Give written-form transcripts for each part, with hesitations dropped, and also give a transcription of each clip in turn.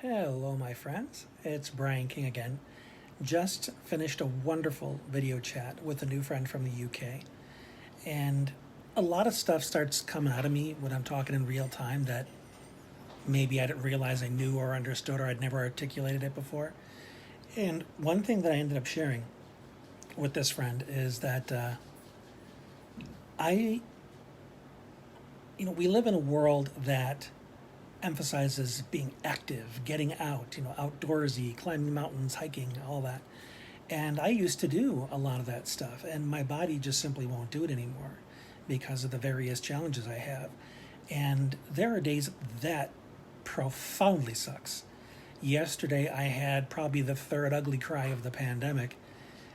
Hello, my friends. It's Brian King again. Just finished a wonderful video chat with a new friend from the UK. And a lot of stuff starts coming out of me when I'm talking in real time that maybe I didn't realize I knew or understood or I'd never articulated it before. And one thing that I ended up sharing with this friend is that I, we live in a world that emphasizes being active, getting out, outdoorsy, climbing mountains, hiking, all that. And I used to do a lot of that stuff, and my body just simply won't do it anymore because of the various challenges I have. And there are days that profoundly sucks. Yesterday, I had probably the third ugly cry of the pandemic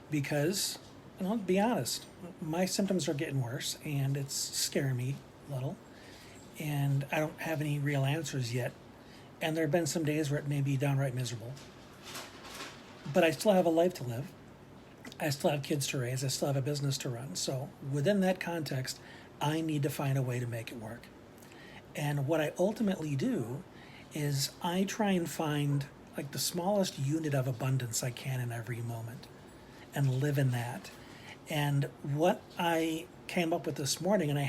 because, to be honest, my symptoms are getting worse and it's scaring me a little and I don't have any real answers yet. And there have been some days where it may be downright miserable. But I still have a life to live. I still have kids to raise. I still have a business to run. So within that context, I need to find a way to make it work. And what I ultimately do is I try and find like the smallest unit of abundance I can in every moment and live in that. And what I came up with this morning, and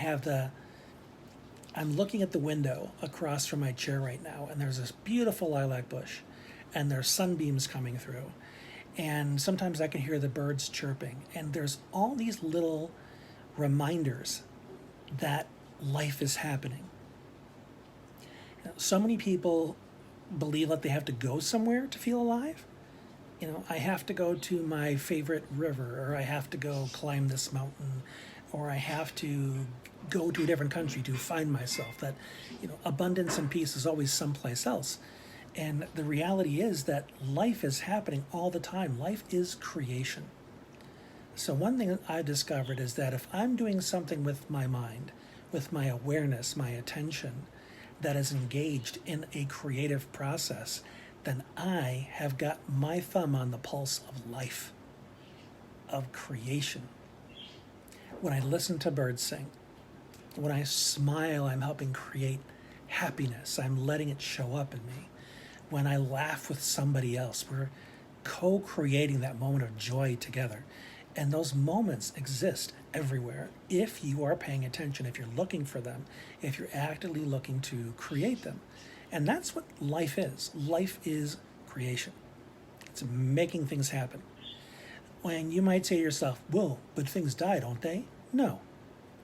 I'm looking at the window across from my chair right now, and there's this beautiful lilac bush, and there's sunbeams coming through. And sometimes I can hear the birds chirping, and there's all these little reminders that life is happening. So many people believe that they have to go somewhere to feel alive. I have to go to my favorite river, or I have to go climb this mountain, or I have to go to a different country to find myself. That, abundance and peace is always someplace else. And the reality is that life is happening all the time. Life is creation. So one thing that I discovered is that if I'm doing something with my mind, with my awareness, my attention, that is engaged in a creative process, then I have got my thumb on the pulse of life, of creation. When I listen to birds sing, when I smile, I'm helping create happiness. I'm letting it show up in me. When I laugh with somebody else, we're co-creating that moment of joy together. And those moments exist everywhere if you are paying attention, if you're looking for them, if you're actively looking to create them. And that's what life is. Life is creation. It's making things happen. When you might say to yourself, well, but things die, don't they? No.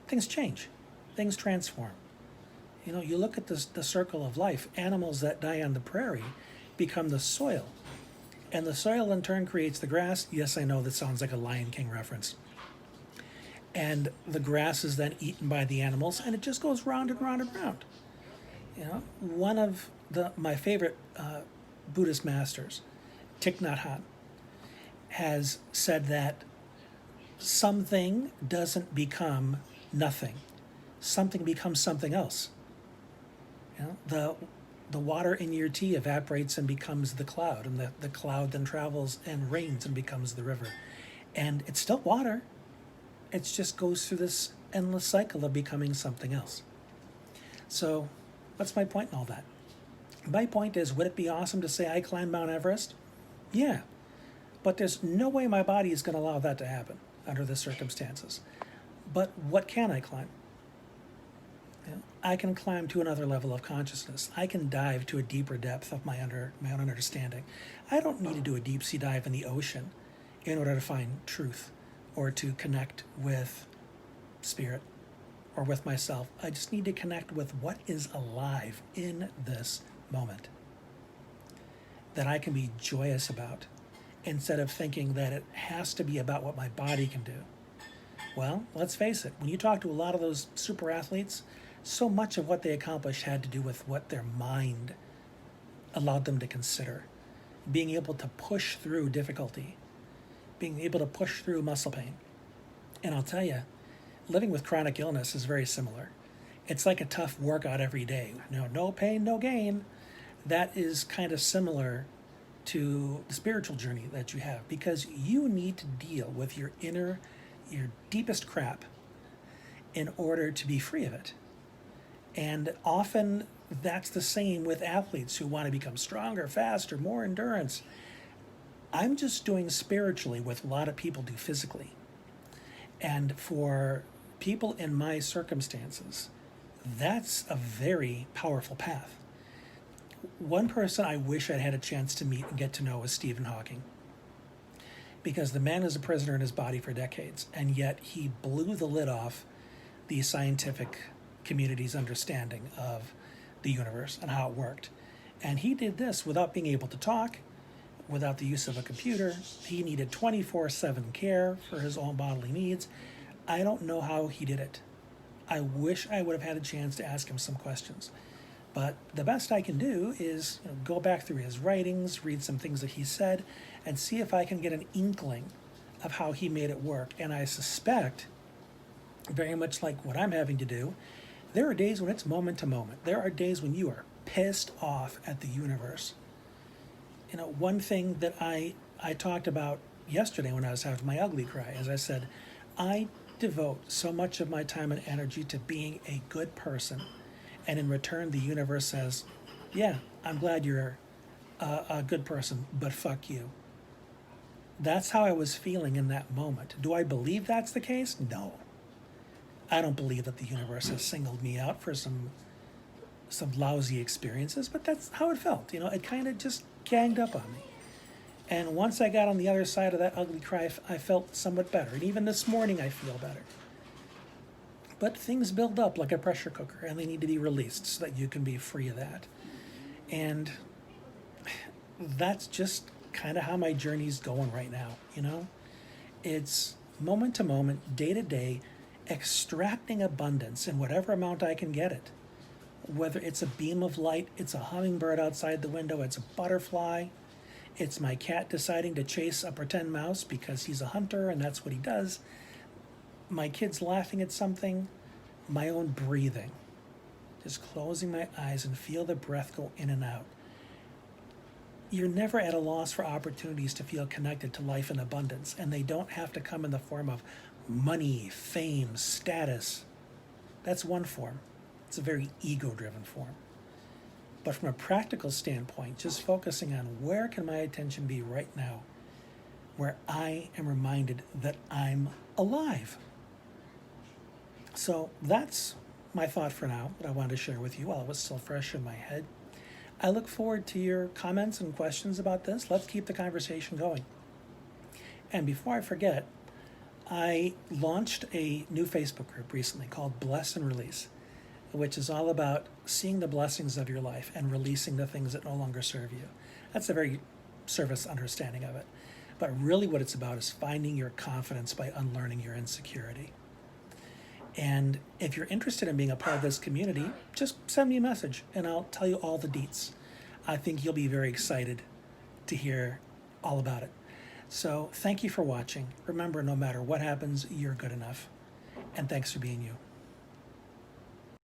Things change. Things transform. You look at the circle of life. Animals that die on the prairie become the soil. And the soil in turn creates the grass. Yes, I know that sounds like a Lion King reference. And the grass is then eaten by the animals, and it just goes round and round and round. One of my favorite Buddhist masters, Thich Nhat Hanh, has said that something doesn't become nothing. Something becomes something else. The water in your tea evaporates and becomes the cloud, and the cloud then travels and rains and becomes the river. And it's still water. It just goes through this endless cycle of becoming something else. So what's my point in all that? My point is, would it be awesome to say I climbed Mount Everest? Yeah. But there's no way my body is going to allow that to happen under the circumstances. But what can I climb? I can climb to another level of consciousness. I can dive to a deeper depth of my own understanding. I don't need to do a deep sea dive in the ocean in order to find truth or to connect with spirit or with myself. I just need to connect with what is alive in this moment that I can be joyous about instead of thinking that it has to be about what my body can do. Well, let's face it, when you talk to a lot of those super athletes, so much of what they accomplished had to do with what their mind allowed them to consider. Being able to push through difficulty, being able to push through muscle pain. And I'll tell you, living with chronic illness is very similar. It's like a tough workout every day. No pain, no gain. That is kind of similar to the spiritual journey that you have, because you need to deal with your deepest crap in order to be free of it. And often That's the same with athletes who want to become stronger, faster, more endurance. I'm just doing spiritually what a lot of people do physically. And for people in my circumstances, that's a very powerful path. One person I wish I'd had a chance to meet and get to know is Stephen Hawking, because the man is a prisoner in his body for decades, and yet he blew the lid off the scientific community's understanding of the universe and how it worked. And he did this without being able to talk, without the use of a computer. He needed 24/7 care for his own bodily needs. I don't know how he did it. I wish I would have had a chance to ask him some questions. But the best I can do is go back through his writings, read some things that he said, and see if I can get an inkling of how he made it work. And I suspect, very much like what I'm having to do, there are days when it's moment to moment. There are days when you are pissed off at the universe. One thing that I talked about yesterday when I was having my ugly cry, as I said, I devote so much of my time and energy to being a good person, and in return the universe says, yeah, I'm glad you're a good person, but fuck you. That's how I was feeling in that moment. Do I believe that's the case? No. I don't believe that the universe has singled me out for some lousy experiences, but that's how it felt. It kind of just ganged up on me. And once I got on the other side of that ugly cry, I felt somewhat better. And even this morning, I feel better. But things build up like a pressure cooker, and they need to be released so that you can be free of that. And that's just kind of how my journey's going right now, It's moment to moment, day to day, extracting abundance in whatever amount I can get it. Whether it's a beam of light, it's a hummingbird outside the window, it's a butterfly, it's my cat deciding to chase a pretend mouse because he's a hunter and that's what he does, my kids laughing at something, my own breathing. Just closing my eyes and feel the breath go in and out. You're never at a loss for opportunities to feel connected to life in abundance, and they don't have to come in the form of money, fame, status. That's one form. It's a very ego-driven form. But from a practical standpoint, just focusing on where can my attention be right now, where I am reminded that I'm alive. So that's my thought for now that I wanted to share with you while it was still fresh in my head. I look forward to your comments and questions about this. Let's keep the conversation going. And before I forget, I launched a new Facebook group recently called Bless and Release, which is all about seeing the blessings of your life and releasing the things that no longer serve you. That's a very surface understanding of it. But really what it's about is finding your confidence by unlearning your insecurity. And if you're interested in being a part of this community, just send me a message and I'll tell you all the deets. I think you'll be very excited to hear all about it. So thank you for watching. Remember, no matter what happens, you're good enough. And thanks for being you.